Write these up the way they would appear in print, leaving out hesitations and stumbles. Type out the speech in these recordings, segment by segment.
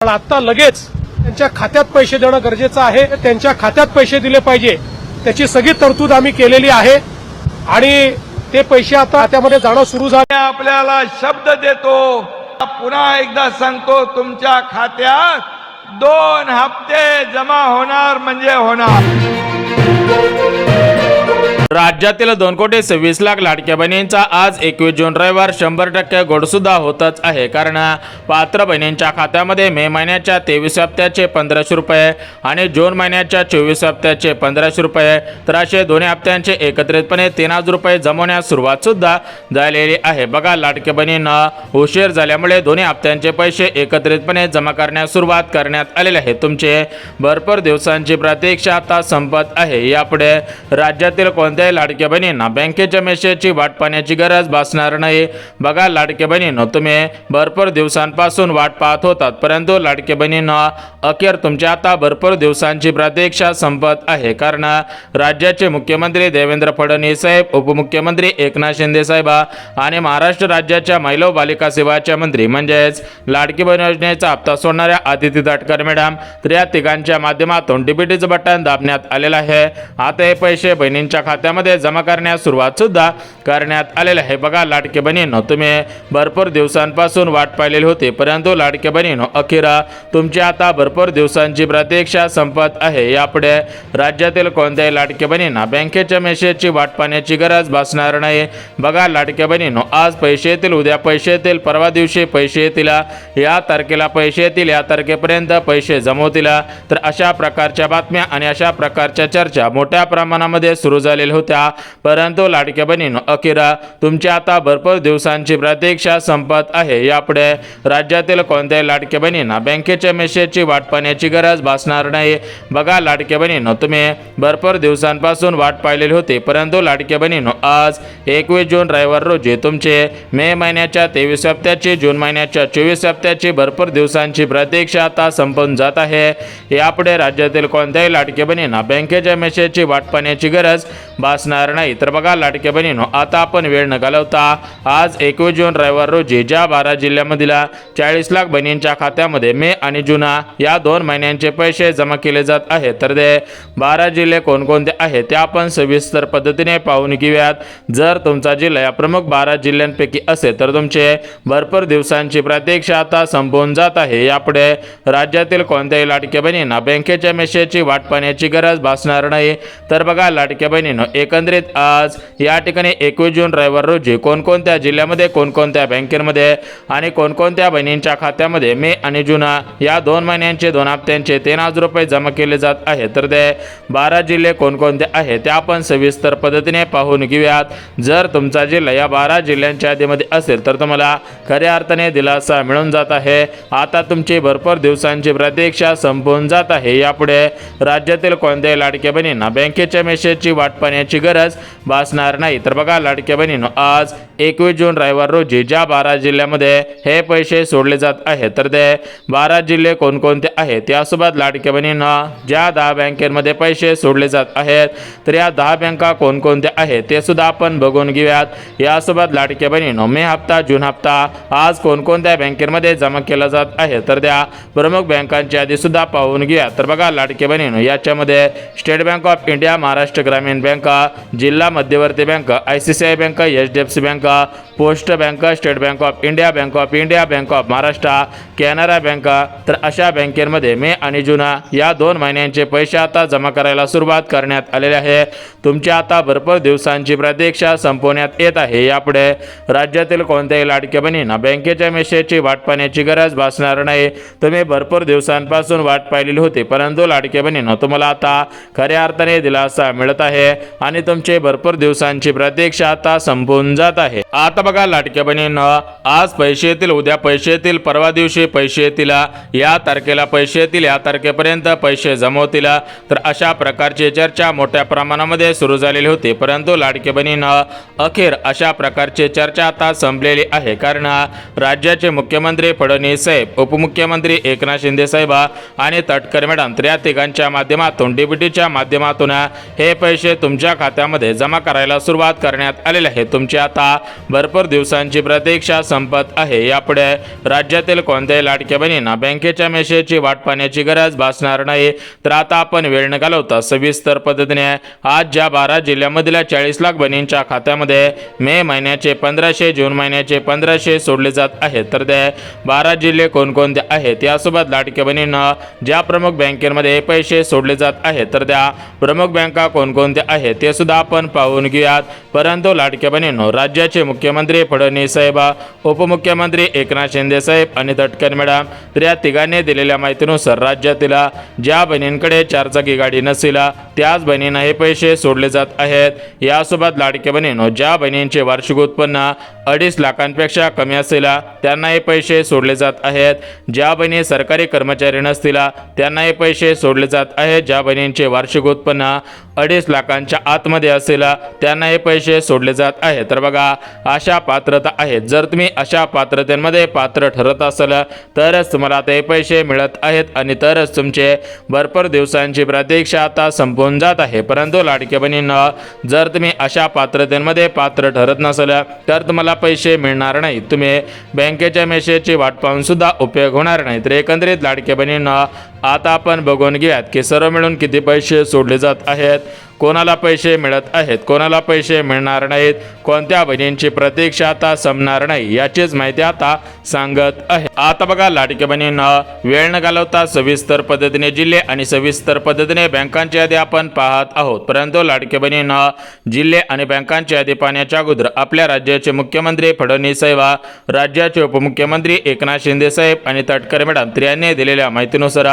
आता लगेच त्यांच्या खात्यात पैसे देणं गरजेचं आहे। त्यांच्या खात्यात पैसे दिले पाहिजे, त्याची सगळी तरतूद आम्ही केलेली आहे आणि ते पैसे आता खात्यामध्ये जाणं सुरू झाले। आपल्याला शब्द देतो, पुन्हा एकदा सांगतो, तुमच्या खात्यात 2 हप्ते जमा होणार म्हणजे होणार। राज्यातील 2,26,00,000 लाडक्या बहिणींचा आज 21 जून रविवार 100% गोड सुद्धा होतच आहे। कारण पात्र बहिणींच्या खात्यामध्ये मे महिन्याच्या 23 हप्त्याचे 1500 रुपये आणि जून महिन्याच्या 24 हप्त्याचे 1500 रुपये तर असे दोन्ही हप्त्यांचे एकत्रितपणे 3000 रुपये जमवण्यास सुरुवात सुद्धा झालेली आहे। बघा, लाडक्या बहिणींना उशीर झाल्यामुळे दोन्ही हप्त्यांचे पैसे एकत्रितपणे जमा करण्यास सुरुवात करण्यात आलेले आहे। तुमचे भरपूर दिवसांची प्रतीक्षा आता संपत आहे। यापुढे राज्यातील कोणत्याही लाडक्या बहिणींना बँकेच्या मेसेजची वाट पाहण्याची गरज भासणार नाही। बघा, लाडक्या बहिणींनो, तुम्ही भरपूर दिवसांपासून वाट पाहत होतात, परंतु लाडक्या बहिणींनो, अखेर तुमच्या आता भरपूर दिवसांची प्रतीक्षा संपत आहे। कारण राज्याचे मुख्यमंत्री देवेंद्र फडणवीस साहेब, उपमुख्यमंत्री एकनाथ शिंदे साहेब आणि महाराष्ट्र राज्याच्या महिला व बालिका सेवाच्या मंत्री म्हणजेच लाडकी बहीण योजनेचा हप्ता सोडणाऱ्या आदिती तटकरे मॅडम, तर या तिघांच्या माध्यमातून डीबीटीचं बटन दाबण्यात आलेलं आहे। आता हे पैसे बहिणींच्या खात्यामध्ये जमा करण्यास सुरुवात सुद्धा करण्यात आलेले आहे। बघा, लाडके बहिणींनो, तुम्ही भरपूर दिवसांपासून वाट पाहिलेली होती, परंतु लाडके बहिणींनो, अखेर तुमची आता भरपूर दिवसांची प्रतीक्षा संपत आहे। यापुढे राज्यातील कोणत्याही लाडके बहिणींना बँकेच्या मेसेजची वाट पाहण्याची गरज भासणार नाही। बघा, लाडके बहिणींनो, आज पैसे येतील, उद्या पैसे येतील, परवा दिवशी पैसे येतील, या तारखेला पैसे येतील, या तारखेपर्यंत पैसे जमवतील, तर अशा प्रकारच्या बातम्या आणि अशा प्रकारच्या चर्चा मोठ्या प्रमाणामध्ये सुरू झालेल्या होत्या। परंतु लाडक्या बहिणींनो, अखेर तुमच्या आता भरपूर दिवसांची प्रतीक्षा संपत आहे। यापुढे राज्यातील कोणत्याही लाडक्या बहिणींना बँकेच्या मेसेजची वाट पाहण्याची गरज भासणार नाही। बघा, लाडक्या बहिणींनो, तुम्ही भरपूर दिवसांपासून वाट पाहिलेली होती, परंतु लाडक्या बहिणींनो, आज 21 जून रविवार रोजी तुमचे मे महिन्याच्या 23 हप्त्याची, जून महिन्याच्या 24 हप्त्याची भरपूर दिवसांची प्रतीक्षा आता संपून जात आहे। यापुढे राज्यातील कोणत्याही लाडक्या बहिणींना बँकेच्या मेसेजची वाट पाहण्याची गरज भासणार नाही। तर बघा, लाडक्या बहिणींनो, आता आपण वेळ न घालवता आज 21 जून रविवार रोजी ज्या 12 जिल्ह्यामधील 40 लाख बहिणींच्या खात्यामध्ये मे आणि जून या 2 महिन्यांचे पैसे जमा केले जात आहेत, तर ते 12 जिल्हे कोणकोणते आहेत ते आपण सविस्तर पद्धतीने पाहून घेऊयात। जर तुमचा जिल्हा या प्रमुख 12 जिल्ह्यांपैकी असेल तर तुमचे भरपूर दिवसांची प्रतीक्षा आता संपवून जात आहे। यापुढे राज्यातील कोणत्याही लाडक्या बहिणींना बँकेच्या मेसेजची वाट पाहण्याची गरज भासणार नाही। तर बघा, लाडक्या बहिणींनो, एकंदरीत आज या ठिकाणी 21 जून रविवार रोजी कोणकोणत्या जिल्ह्यामध्ये, कोणकोणत्या बँकेमध्ये आणि कोणकोणत्या बहिणींच्या खात्यामध्ये मे आणि जून या 2 महिन्यांचे 2 हप्त्यांचे 3000 रुपये जमा केले जात आहेत, तर ते 12 जिल्हे कोणकोणते आहेत ते आपण सविस्तर पद्धतीने पाहून घेऊयात। जर तुमचा जिल्हा या 12 जिल्ह्यांच्या यादीमध्ये असेल तर तुम्हाला खऱ्या अर्थाने दिलासा मिळून जात आहे। आता तुमची भरपूर दिवसांची प्रतीक्षा संपून जात आहे। यापुढे राज्यातील कोणत्याही लाडक्या बहिणींना बँकेच्या मेसेजची वाट पाहण्याची गरज भासणार नाही। तर बघा, लाडक्या बहिणींनो, आज 21 जून रविवार रोजी ज्या 12 जिल्ह्यामध्ये हे पैसे सोडले जात आहेत, तर ते 12 जिल्हे कोणकोणते आहेत यासोबत लाडक्या बहिणींना ज्या 10 बँकेमध्ये पैसे सोडले जात आहेत, तर या 10 बँका कोणकोणत्या आहेत ते सुद्धा आपण बघून घेऊयात। यासोबत लाडक्या बहिणींनो, मे हप्ता, जून हप्ता आज कोणकोणत्या बँकेमध्ये जमा केला जात आहे, तर त्या प्रमुख बँकांची यादी सुद्धा पाहून घेऊया। तर बघा, लाडक्या बहिणींनो, याच्यामध्ये state Bank of India, Maharashtra ग्रामीण बँक, जिल्हा मध्यवर्ती bank, ICICI bank, HDFC bank, post bank, state Bank of India, bank of India, bank of Maharashtra, Canara bank, तर अशा बँकेमध्ये मे आणि जून या 2 महिन्यांचे पैसे आता जमा करायला सुरुवात करण्यात आलेले आहे। तुमच्या आता भरपूर दिवसांची प्रतीक्षा संपवण्यात येत आहे। यापुढे राज्यातील कोणत्याही लाडक्या बहिणींना बँकेच्या मेसेजची वाट पाहण्याची गरज भासणार नाही। तुम्ही भरपूर दिवसांपासून वाट पाहिलेली होती, परंतु लाडक्या बहिणींनो, तुम्हाला आता खऱ्या अर्थाने दिलासा मिळत आहे आणि तुमचे भरपूर दिवसांची प्रतीक्षा आता संपून जात आहे। आता बघा, लाडक्या बहिणींनो, आज पैसे येतील, उद्या पैसे येतील, परवा दिवशी पैसे येतील, या तारखेला पैसे येतील, या तारखेपर्यंत पैसे जमवतील, तर अशा प्रकारची चर्चा मोठ्या प्रमाणामध्ये सुरू झालेली होती। परंतु लाडक्या बहिणींनो, अखेर अशा प्रकारची चर्चा आता संपलेली आहे। कारण राज्याचे मुख्यमंत्री फडणवीस साहेब, उपमुख्यमंत्री एकनाथ शिंदे साहेब आणि तटकरे मॅडम, तर या तिघांच्या माध्यमातून डीबीटीच्या माध्यमातून हे पैसे तुमच्या तुमच्या खात्यामध्ये जमा करायला सुरुवात करण्यात आलेली आहे। तुमची आता भरपूर दिवसांची प्रतीक्षा संपत आहे। यापुढे राज्यातील कोणत्याही लाडक्या बहिणींना बँकेच्या मेसेजची वाट पाहण्याची गरज भासणार नाही। तर आता आपण वेळ न घालवता सविस्तर पद्धतीने आज ज्या 12 जिल्ह्यामधील 40 लाख बहिणींच्या खात्यामध्ये मे महिन्याचे 1500 जून महिन्याचे 1500 सोडले जात आहेत, तर ते 12 जिल्हे कोणकोणते आहेत, यासोबत लाडक्या बहिणींना ज्या प्रमुख बँकेमध्ये पैसे सोडले जात आहेत तर त्या प्रमुख बँका कोणकोणत्या आहेत ते सुद्धा आपण पाहून घेऊयात। परंतु लाडक्या बहिणींनो, राज्याचे मुख्यमंत्री फडणवीस साहेब, उपमुख्यमंत्री एकनाथ शिंदे साहेब आणि तटकरे मॅडम तर या तिघांनी दिलेल्या माहितीनुसार राज्यातील ज्या बहिणींकडे 4 चाकी गाडी नसेल त्याच बहिणींना हे पैसे सोडले जात आहेत। यासोबत लाडक्या बहिणींनो, ज्या बहिणींचे वार्षिक उत्पन्न 2.5 लाखांपेक्षा कमी असेल त्यांना हे पैसे सोडले जात आहेत। ज्या बहिणी सरकारी कर्मचारी नसतील त्यांना हे पैसे सोडले जात आहेत। ज्या बहिणींचे वार्षिक उत्पन्न 2.5 लाखांच्या आतमध्ये असेल त्यांना हे पैसे सोडले जात आहेत। तर बघा, अशा पात्रता आहेत। जर तुम्ही अशा पात्रतेमध्ये पात्र ठरत असाल तरच तुम्हाला आता हे पैसे मिळत आहेत आणि तरच तुमचे भरपूर दिवसांची प्रतीक्षा आता संपून जात आहे। परंतु लाडक्या बहिणींना, जर तुम्ही अशा पात्रतेमध्ये पात्र ठरत नसाल तर तुम्हाला पैसे मिळणार नाही। तुम्ही बँकेच्या मेसेजची वाट पाहून सुद्धा उपयोग होणार नाही। तर एकंदरीत लाडक्या बहिणींना आता आपण बघून घेऊयात की सर्व मिळून किती पैसे सोडले जात आहेत, कोणाला पैसे मिळत आहेत, कोणाला पैसे मिळणार नाहीत, कोणत्या बहिणींची प्रतीक्षा आता संपणार नाही याचीच माहिती आता सांगत आहे। आता बघा लाडक्या बहिणींना, वेळ न घालवता सविस्तर पद्धतीने जिल्हे आणि सविस्तर पद्धतीने बँकांची यादी आपण पाहत आहोत। परंतु लाडक्या बहिणींना, जिल्हे आणि बँकांची यादी पाहण्याच्या अगोदर आपल्या राज्याचे मुख्यमंत्री फडणवीस साहेब, राज्याचे उपमुख्यमंत्री एकनाथ शिंदे साहेब आणि तटकरे मॅडम यांनी दिलेल्या माहितीनुसार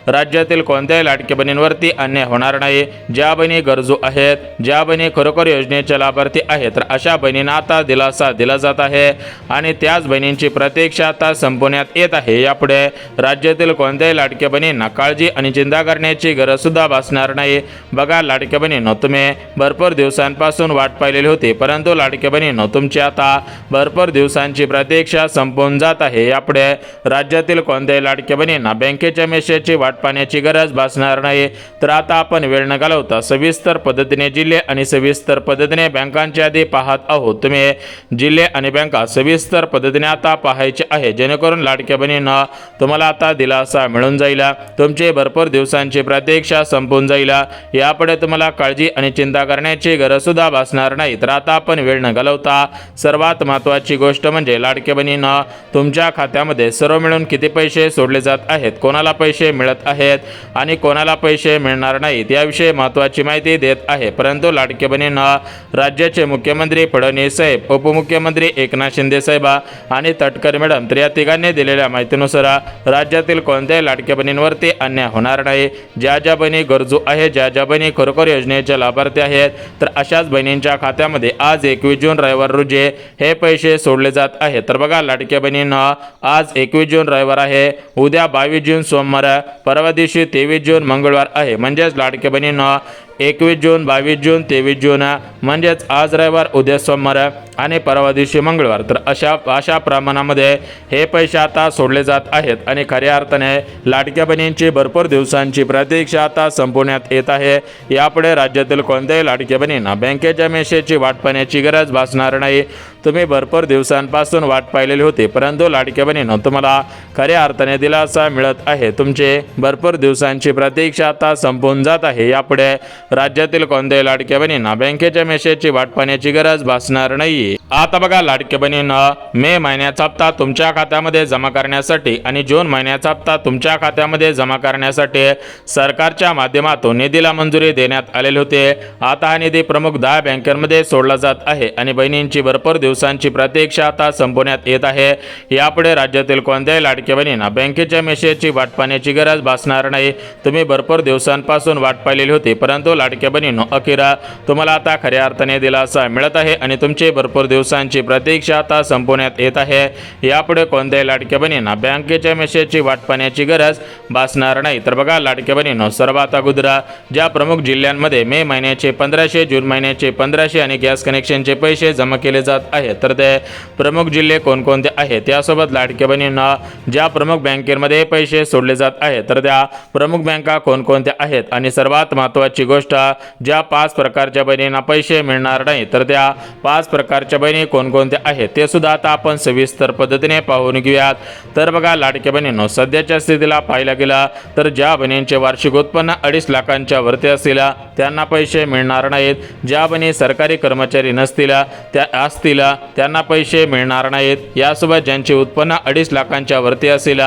राज्यातील कोणत्याही लाडक्या बहिणींवरती अन्याय होणार नाही। ज्या बहिणी गरजू आहेत, ज्या बहिणी खरोखर योजनेच्या लाभार्थी आहेत, तर अशा बहिणींना आता दिलासा दिला जात आहे आणि त्याच बहिणींची प्रतीक्षा आता संपवण्यात येत आहे। यापुढे राज्यातील कोणत्याही लाडक्या बहिणींना काळजी आणि चिंता करण्याची गरज सुद्धा भासणार नाही। बघा लाडक्या बहिणींनो, तुम्ही भरपूर दिवसांपासून वाट पाहिलेली होती, परंतु लाडक्या बहिणींनो, तुमची आता भरपूर दिवसांची प्रतीक्षा संपून जात आहे। यापुढे राज्यातील कोणत्याही लाडक्या बहिणींना बँकेच्या मेसेजची वाट पाहण्याची गरज भासणार नाही। तर आता आपण वेळ न घालवता सविस्तर पद्धतीने जिल्हे आणि सविस्तर पद्धतीने बँकांची यादी पाहत आहोत। तुम्ही जिल्हे आणि बँका सविस्तर पद्धतीने आता पाहायचे आहे, जेणेकरून लाडक्या बहिणींना तुम्हाला आता दिलासा मिळून जाईल, तुमची भरपूर दिवसांची प्रतीक्षा संपून जाईल। यापुढे तुम्हाला काळजी आणि चिंता करण्याची गरज सुद्धा भासणार नाही। तर आता आपण वेळ न घालवता सर्वात महत्त्वाची गोष्ट म्हणजे लाडक्या बहिणींना, तुमच्या खात्यामध्ये सर्व मिळून किती पैसे सोडले जात आहेत, कोणाला पैसे मिळत आहेत आणि कोणाला पैसे मिळणार नाहीत याविषयी महत्त्वाची माहिती देत आहे। परंतु लाडक्या बहिणींना, राज्याचे मुख्यमंत्री फडणवीस साहेब, उपमुख्यमंत्री एकनाथ शिंदे साहेब आणि तटकरे मॅडम तर या तिघांनी दिलेल्या माहितीनुसार राज्यातील कोणत्याही लाडक्या बहिणींवरती अन्याय होणार नाही। ज्या ज्या बहिणी गरजू आहेत, ज्या ज्या बहिणी खरोखर योजनेच्या लाभार्थी आहेत, तर अशाच बहिणींच्या खात्यामध्ये आज 21 जून रविवार रोजी हे पैसे सोडले जात आहेत। तर बघा लाडक्या बहिणींना, आज 21 जून रविवार आहे, उद्या 22 जून सोमवार, परवा दिवशी 23 जून मंगळवार आहे। म्हणजेच लाडक्या बहिणींना 21 जून, 22 जून, 23 जून म्हणजेच आज रविवार, उद्या सोमवार आणि परवा दिवशी मंगळवार, तर अशा प्रमाणामध्ये हे पैसे आता सोडले जात आहेत आणि खऱ्या अर्थाने लाडक्या बहिणींची भरपूर दिवसांची प्रतीक्षा आता संपवण्यात येत आहे। यापुढे राज्यातील कोणत्याही लाडक्या बहिणींना बँकेच्या मेसेजची वाट पाहण्याची गरज भासणार नाही। तुम्ही भरपूर दिवसांपासून वाट पाहिलेली होती, परंतु लाडक्या बहिणींनो, तुम्हाला खऱ्या अर्थाने दिलासा मिळत आहे। तुमचे भरपूर दिवसांची प्रतीक्षा आता संपून जात आहे। यापुढे राज्यातील कोणत्याही लाडक्या बहिणींना बँकेच्या मेसेजची वाट पाहण्याची गरज भासणार नाही। आता बघा लाडक्या बहिणींना, मे महिन्याचा हप्ता तुमच्या खात्यामध्ये जमा करण्यासाठी आणि जून महिन्याचा हप्ता तुमच्या खात्यामध्ये जमा करण्यासाठी सरकारच्या माध्यमातून निधीला मंजुरी देण्यात आलेली होती। आता हा निधी प्रमुख 10 बँकांमध्ये सोडला जात आहे आणि बहिणींची भरपूर दिवसांची प्रतीक्षा आता संपवण्यात येत आहे। यापुढे राज्यातील कोणत्याही लाडक्या बहिणींना बँकेच्या मेसेजची वाट पाहण्याची गरज भासणार नाही। तुम्ही भरपूर दिवसांपासून वाट पाहिलेली होती, परंतु लाडक्या बहिणींनो, अखेर तुम्हाला आता खऱ्या अर्थाने दिलासा मिळत आहे आणि तुमची भरपूर दिवसांची प्रतीक्षा आता संपवण्यात येत आहे। यापुढे कोणत्याही लाडक्या बहिणींना बँकेच्या मेसेजची वाट पाहण्याची गरज भासणार नाही। तर बघा लाडक्या बहिणींनो, सर्वात अगोदर ज्या प्रमुख जिल्ह्यांमध्ये मे महिन्याचे 1500, जून महिन्याचे 1500 आणि गॅस कनेक्शनचे पैसे जमा केले जात आहेत आहेत तर ते प्रमुख जिल्हे कोणकोणते आहेत, त्यासोबत लाडक्या बहिणींना ज्या प्रमुख बँकेमध्ये पैसे सोडले जात आहेत तर त्या प्रमुख बँका कोणकोणत्या आहेत आणि सर्वात महत्त्वाची गोष्ट, ज्या 5 प्रकारच्या बहिणींना पैसे मिळणार नाही तर त्या 5 प्रकारच्या बहिणी कोणकोणत्या आहेत ते सुद्धा आता आपण सविस्तर पद्धतीने पाहून घेऊयात. तर बघा लाडक्या बहिणींनो, सध्याच्या स्थितीला पाहायला गेला तर ज्या बहिणींचे वार्षिक उत्पन्न 2.5 लाखांच्या वरती असतील त्यांना पैसे मिळणार नाहीत. ज्या बहिणी सरकारी कर्मचारी नसतील त्यांना पैसे मिळणार नाहीत. यासोबत ज्यांचे उत्पन्न 2.5 लाखांच्या वरती असेल,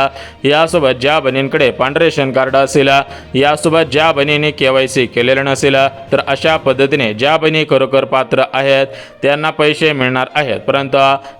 यासोबत ज्या बहिणींकडे पांढरे रेशन कार्ड असेल, यासोबत ज्या बहिणींनी KYC केलेलं नसेल तर अशा पद्धतीने ज्या बहिणी खरोखर पात्र आहेत त्यांना पैसे मिळणार आहेत. परंतु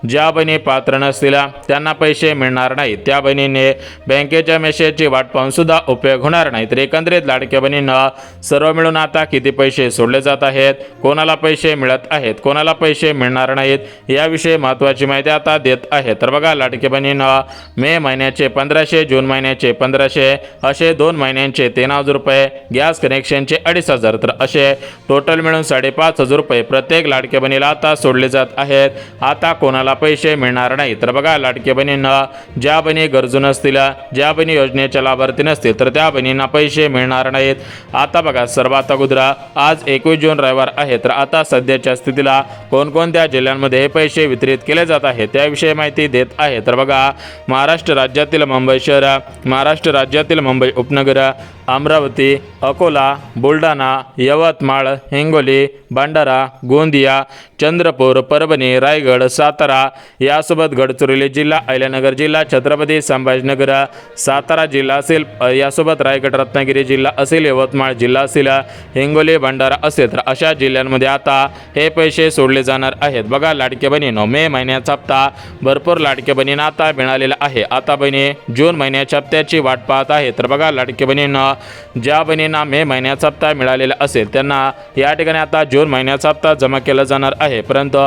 ज्या बहिणी पात्र नसतील त्यांना पैसे मिळणार नाहीत. त्या बहिणींनी बँकेच्या मेसेजची वाट पाहून सुद्धा उपयोग होणार नाही. तर एकंदरीत लाडक्या बहिणींना सर्व मिळून आता किती पैसे सोडले जात आहेत, कोणाला पैसे मिळत आहेत, कोणाला पैसे मिळणार नाहीत, याविषयी महत्त्वाची माहिती आता देत आहे. तर बघा लाडक्या बहिणींना मे महिन्याचे 1500, जून महिन्याचे 1500, असे 2 महिन्यांचे 3000 रुपये, गॅस कनेक्शनचे 2500, तर असे टोटल मिळून 5500 रुपये प्रत्येक लाडक्या बहिणीला आता सोडले जात आहेत. आता कोणाला पैसे मिळणार नाही. तर बघा लाडक्या बहिणींना ज्या बहिणी गरजू नसतील, ज्या बहिणी योजनेच्या लाभार्थी नसतील तर त्या बहिणींना पैसे मिळणार नाहीत. आता बघा सर्वात अगोदर आज 21 जून रविवार आहे, तर आता सध्याच्या स्थितीला कोणकोणत्या जिल्ह्यांमध्ये हे पैसे वितरित केले जात आहेत त्याविषयी माहिती देत आहे. तर बघा महाराष्ट्र राज्यातील मुंबई शहर, महाराष्ट्र राज्यातील मुंबई उपनगर, अमरावती, अकोला, बुलढाणा, यवतमाळ, हिंगोली, भंडारा, गोंदिया, चंद्रपूर, परभणी, रायगड, सातारा, यासोबत गडचिरोली जिल्हा, अहिल्यानगर जिल्हा, छत्रपती संभाजीनगर, सातारा जिल्हा असेल, यासोबत रायगड रत्नागिरी जिल्हा असेल, यवतमाळ जिल्हा असेल, हिंगोली, भंडारा असेल, तर अशा जिल्ह्यांमध्ये आता हे पैसे सोडले जाणार आहेत. बघा लाडक्या बहिणींनो, मे महिन्याचा हप्ता भरपूर लाडक्या बहिणींना आता मिळालेला आहे. आता बहिणी जून महिन्याच्या हप्त्याची वाट पाहत आहे. तर बघा लाडक्या बहिणींना ज्या बहिणींना मे महिन्याचा हप्ता मिळालेला असेल त्यांना या ठिकाणी आता जून महिन्याचा हप्ता जमा केला जाणार आहे. परंतु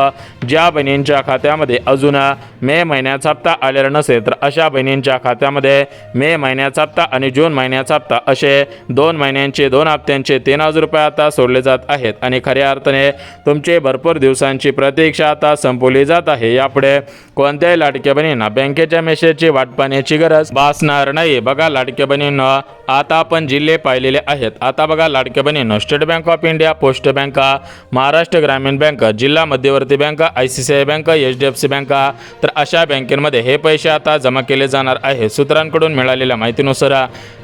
ज्या बहिणींच्या खात्यामध्ये अजून मे महिन्याचा हप्ता आलेला नसेल तर अशा बहिणींच्या खात्यामध्ये मे महिन्याचा हप्ता आणि जून महिन्याचा हप्ता असे 2 महिन्यांचे 2 हप्त्यांचे 3000 रुपये आता सोडले जात आहेत. आणि खऱ्या अर्थाने तुमचे भरपूर दिवसांची प्रतीक्षा आता संपवली जात आहे. यापुढे कोणत्याही लाडक्या बहिणींना बँकेच्या मेसेजची वाट पाहण्याची गरज भासणार नाही. बघा लाडक्या बहिणींना आता आपण जिल्हे पाहिलेले आहेत. आता बघा लाडक्या बहिणींनो, State Bank of India, post बँका, महाराष्ट्र ग्रामीण बँक, जिल्हा मध्यवर्ती bank, ICICI bank, HDFC bank, तर अशा बँकेमध्ये हे पैसे आता जमा केले जाणार आहे. सूत्रांकडून मिळालेल्या माहितीनुसार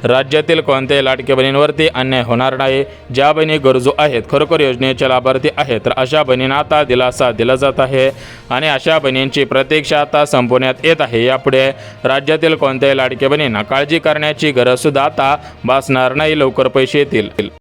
राज्यातील कोणत्याही लाडक्या बहिणींवरती अन्याय होणार नाही. ज्या बहिणी गरजू आहेत, खरोखर योजनेचे लाभार्थी आहेत, तर अशा बहिणींना आता दिलासा दिला जात आहे आणि अशा बहिणींची प्रतीक्षा आता संपवण्यात येत आहे. यापुढे राज्यातील कोणत्याही लाडक्या बहिणींना काळजी करण्याची गरज सुद्धा आता भासणार नाही. लवकर पैसे येतील.